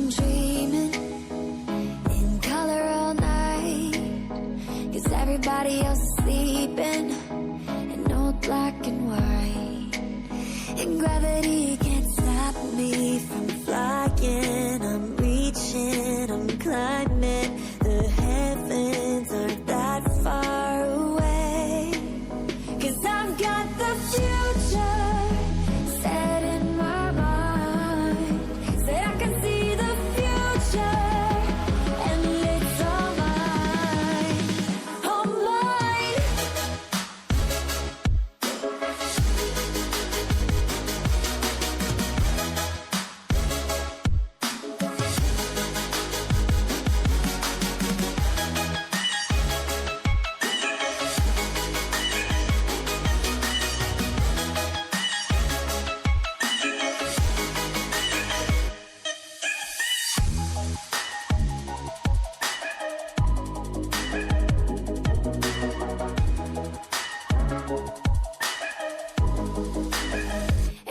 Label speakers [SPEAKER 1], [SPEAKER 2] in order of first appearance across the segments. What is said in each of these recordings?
[SPEAKER 1] I'm dreaming in color all night, 'cause everybody else is sleeping in old black and white. And gravity can't stop me from flying. I'm reaching, I'm climbing. The heavens aren't that far away, 'cause I've got the future set in my mind. Said I can see the future, and it's all mine, all mine.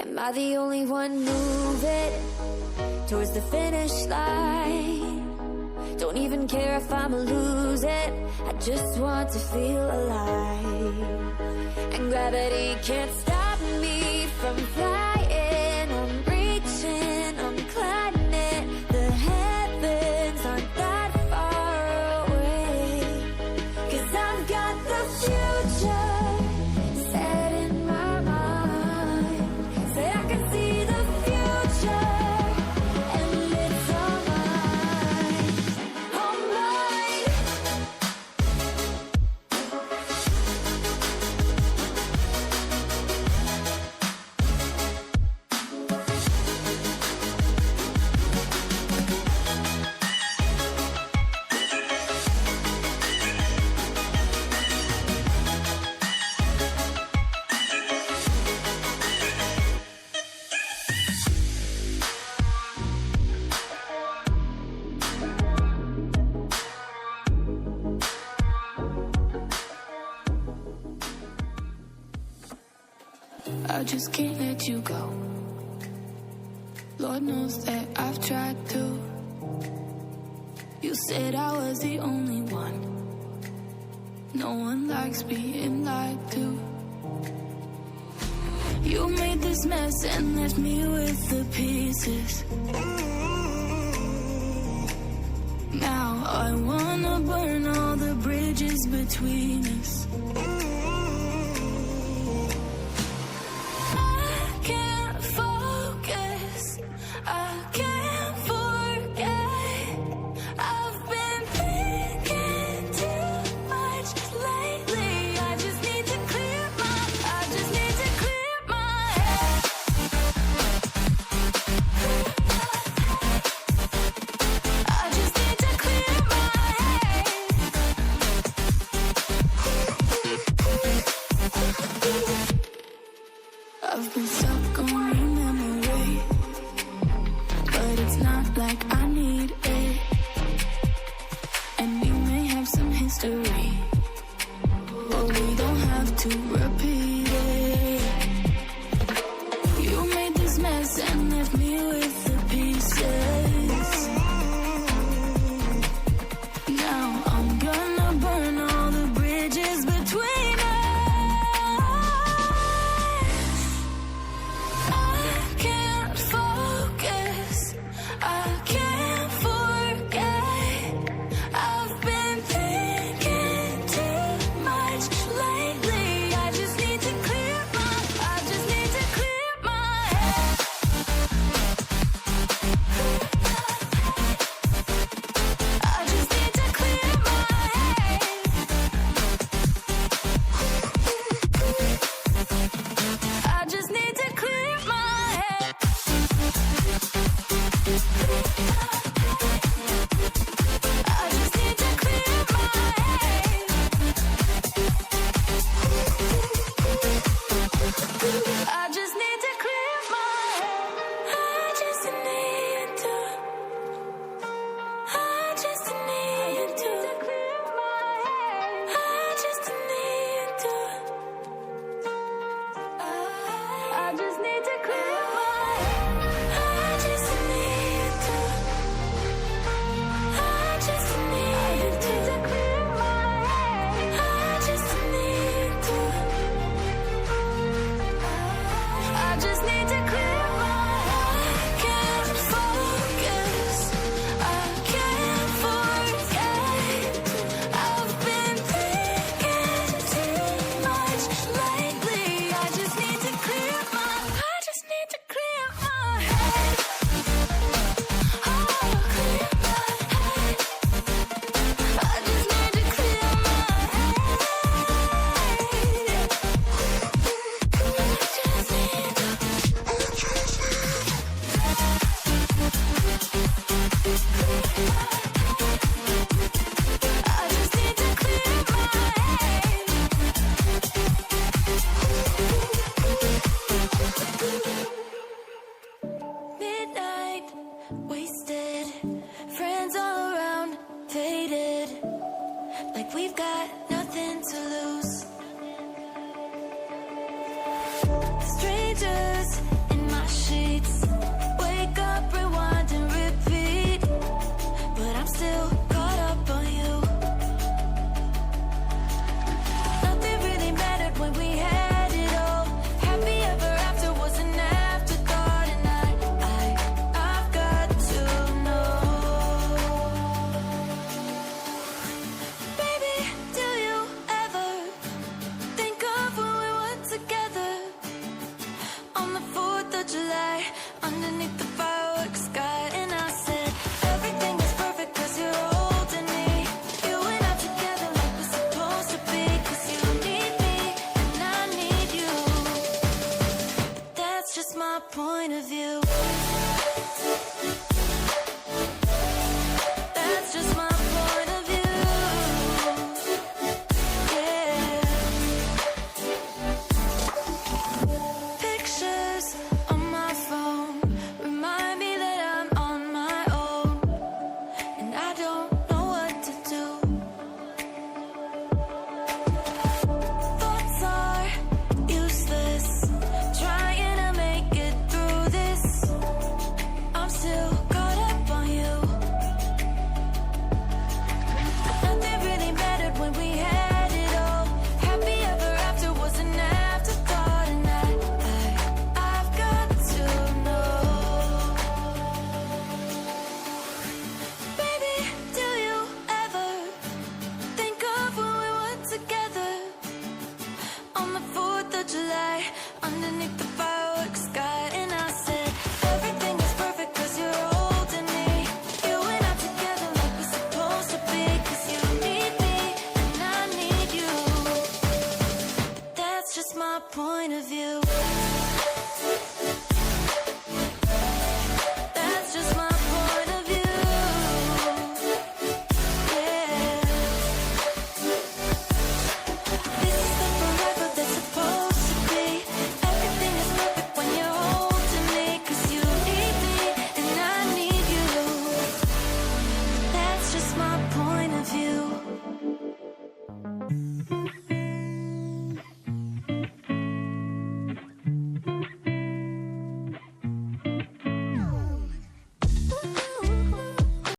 [SPEAKER 1] Am I the only one moving towards the finish line? Don't even care if I'ma lose it, I just want to feel alive. And gravity can't stop me from flying. I'm reaching, I'm climbing. The heavens aren't that far away, 'cause I've got the future set in my mind. Say I can see the future, and it's all mine, all mine.
[SPEAKER 2] I just can't let you go. Lord knows that I've tried to. You said I was the only one. No one likes being lied to. You made this mess and left me with the pieces. Now I wanna burn all the bridges between us. I've been stuck on your memory, but it's not like I need it. And we may have some history, but we don't have to repeat.